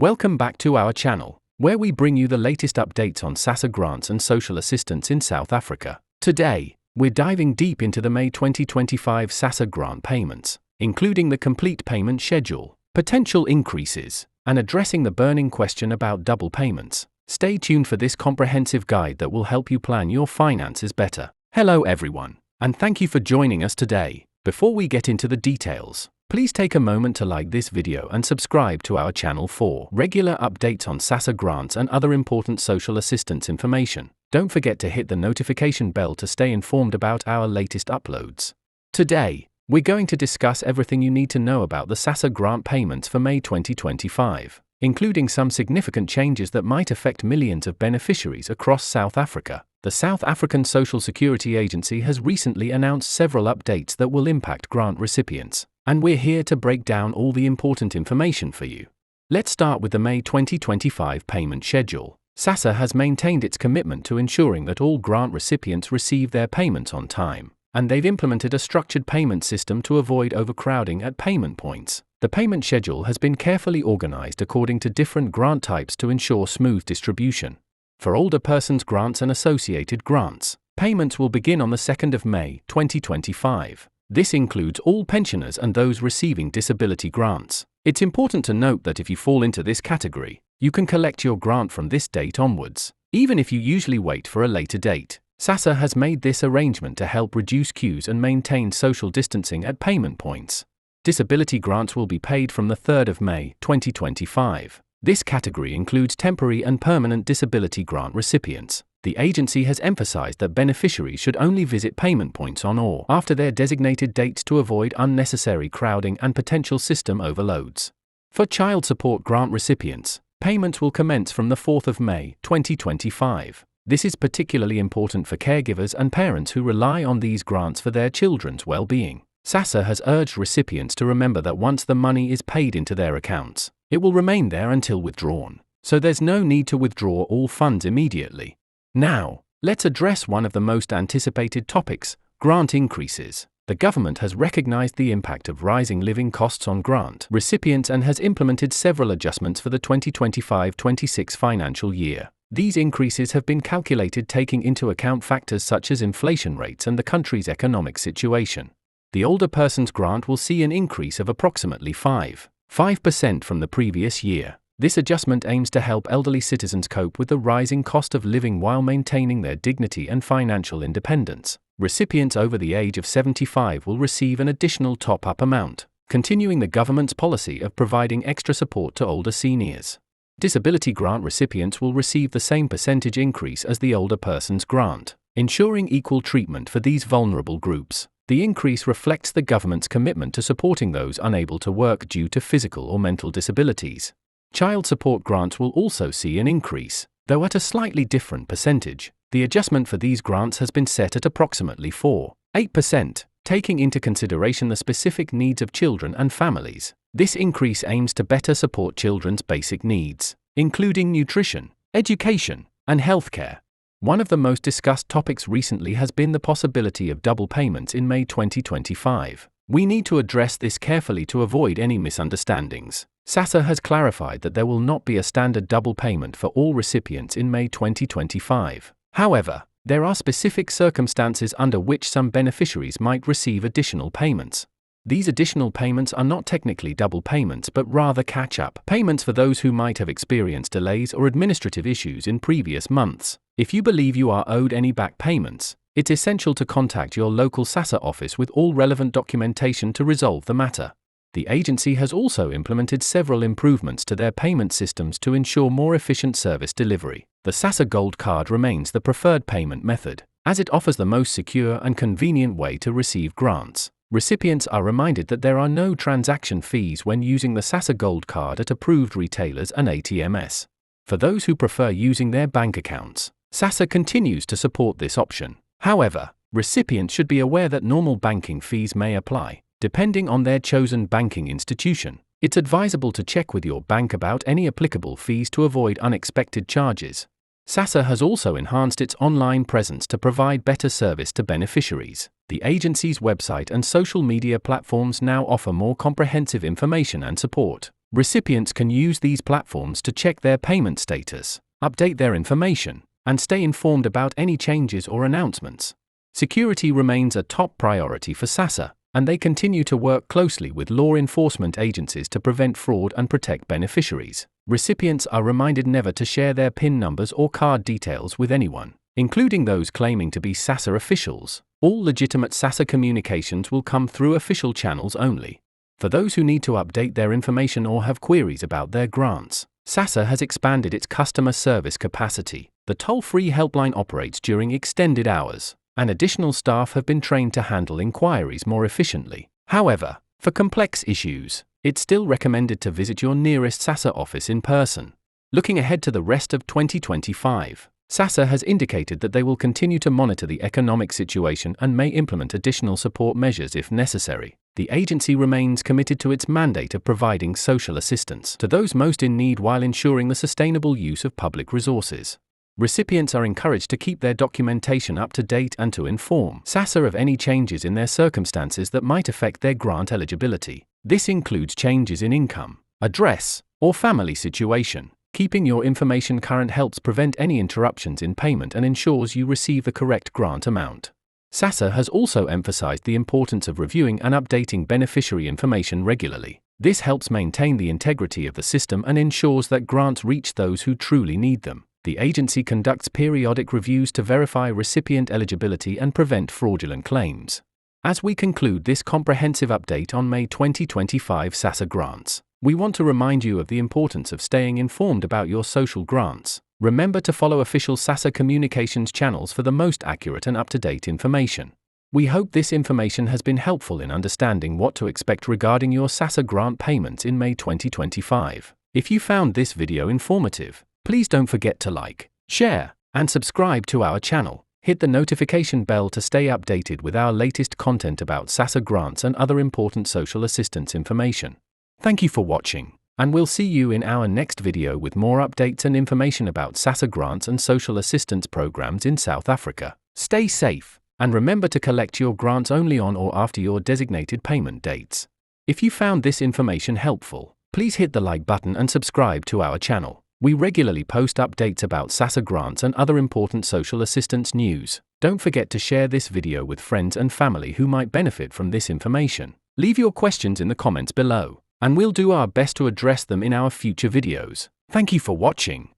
Welcome back to our channel, where we bring you the latest updates on SASSA grants and social assistance in South Africa. Today, we're diving deep into the May 2025 SASSA grant payments, including the complete payment schedule, potential increases, and addressing the burning question about double payments. Stay tuned for this comprehensive guide that will help you plan your finances better. Hello everyone, and thank you for joining us today. Before we get into the details, please take a moment to like this video and subscribe to our channel for regular updates on SASSA grants and other important social assistance information. Don't forget to hit the notification bell to stay informed about our latest uploads. Today, we're going to discuss everything you need to know about the SASSA grant payments for May 2025, including some significant changes that might affect millions of beneficiaries across South Africa. The South African Social Security Agency has recently announced several updates that will impact grant recipients, and we're here to break down all the important information for you. Let's start with the May 2025 payment schedule. SASSA has maintained its commitment to ensuring that all grant recipients receive their payments on time, and they've implemented a structured payment system to avoid overcrowding at payment points. The payment schedule has been carefully organized according to different grant types to ensure smooth distribution. For older persons grants and associated grants, payments will begin on the 2nd of May 2025. This includes all pensioners and those receiving disability grants. It's important to note that if you fall into this category, you can collect your grant from this date onwards, even if you usually wait for a later date. SASSA has made this arrangement to help reduce queues and maintain social distancing at payment points. Disability grants will be paid from the 3rd of May 2025. This category includes temporary and permanent disability grant recipients. The agency has emphasized that beneficiaries should only visit payment points on or after their designated dates to avoid unnecessary crowding and potential system overloads. For child support grant recipients, payments will commence from the 4th of May 2025. This is particularly important for caregivers and parents who rely on these grants for their children's well-being. SASSA has urged recipients to remember that once the money is paid into their accounts, it will remain there until withdrawn, so there's no need to withdraw all funds immediately. Now, let's address one of the most anticipated topics: grant increases. The government has recognized the impact of rising living costs on grant recipients and has implemented several adjustments for the 2025-26 financial year. These increases have been calculated taking into account factors such as inflation rates and the country's economic situation. The older person's grant will see an increase of approximately 5% from the previous year. This adjustment aims to help elderly citizens cope with the rising cost of living while maintaining their dignity and financial independence. Recipients over the age of 75 will receive an additional top-up amount, continuing the government's policy of providing extra support to older seniors. Disability grant recipients will receive the same percentage increase as the older person's grant, ensuring equal treatment for these vulnerable groups. The increase reflects the government's commitment to supporting those unable to work due to physical or mental disabilities. Child support grants will also see an increase, though at a slightly different percentage. The adjustment for these grants has been set at approximately 4.8%, taking into consideration the specific needs of children and families. This increase aims to better support children's basic needs, including nutrition, education, and healthcare. One of the most discussed topics recently has been the possibility of double payments in May 2025. We need to address this carefully to avoid any misunderstandings. SASSA has clarified that there will not be a standard double payment for all recipients in May 2025. However, there are specific circumstances under which some beneficiaries might receive additional payments. These additional payments are not technically double payments but rather catch-up payments for those who might have experienced delays or administrative issues in previous months. If you believe you are owed any back payments, it's essential to contact your local SASSA office with all relevant documentation to resolve the matter. The agency has also implemented several improvements to their payment systems to ensure more efficient service delivery. The SASSA Gold Card remains the preferred payment method, as it offers the most secure and convenient way to receive grants. Recipients are reminded that there are no transaction fees when using the SASSA Gold Card at approved retailers and ATMs. For those who prefer using their bank accounts, SASSA continues to support this option. However, recipients should be aware that normal banking fees may apply, depending on their chosen banking institution. It's advisable to check with your bank about any applicable fees to avoid unexpected charges. SASSA has also enhanced its online presence to provide better service to beneficiaries. The agency's website and social media platforms now offer more comprehensive information and support. Recipients can use these platforms to check their payment status, update their information, and stay informed about any changes or announcements. Security remains a top priority for SASSA, and they continue to work closely with law enforcement agencies to prevent fraud and protect beneficiaries. Recipients are reminded never to share their PIN numbers or card details with anyone, including those claiming to be SASSA officials. All legitimate SASSA communications will come through official channels only. For those who need to update their information or have queries about their grants, SASSA has expanded its customer service capacity. The toll-free helpline operates during extended hours, and additional staff have been trained to handle inquiries more efficiently. However, for complex issues, it's still recommended to visit your nearest SASSA office in person. Looking ahead to the rest of 2025, SASSA has indicated that they will continue to monitor the economic situation and may implement additional support measures if necessary. The agency remains committed to its mandate of providing social assistance to those most in need while ensuring the sustainable use of public resources. Recipients are encouraged to keep their documentation up to date and to inform SASSA of any changes in their circumstances that might affect their grant eligibility. This includes changes in income, address, or family situation. Keeping your information current helps prevent any interruptions in payment and ensures you receive the correct grant amount. SASSA has also emphasized the importance of reviewing and updating beneficiary information regularly. This helps maintain the integrity of the system and ensures that grants reach those who truly need them. The agency conducts periodic reviews to verify recipient eligibility and prevent fraudulent claims. As we conclude this comprehensive update on May 2025 SASSA grants, we want to remind you of the importance of staying informed about your social grants. Remember to follow official SASSA communications channels for the most accurate and up-to-date information. We hope this information has been helpful in understanding what to expect regarding your SASSA grant payments in May 2025. If you found this video informative, please don't forget to like, share, and subscribe to our channel. Hit the notification bell to stay updated with our latest content about SASSA grants and other important social assistance information. Thank you for watching, and we'll see you in our next video with more updates and information about SASSA grants and social assistance programs in South Africa. Stay safe, and remember to collect your grants only on or after your designated payment dates. If you found this information helpful, please hit the like button and subscribe to our channel. We regularly post updates about SASSA grants and other important social assistance news. Don't forget to share this video with friends and family who might benefit from this information. Leave your questions in the comments below, and we'll do our best to address them in our future videos. Thank you for watching.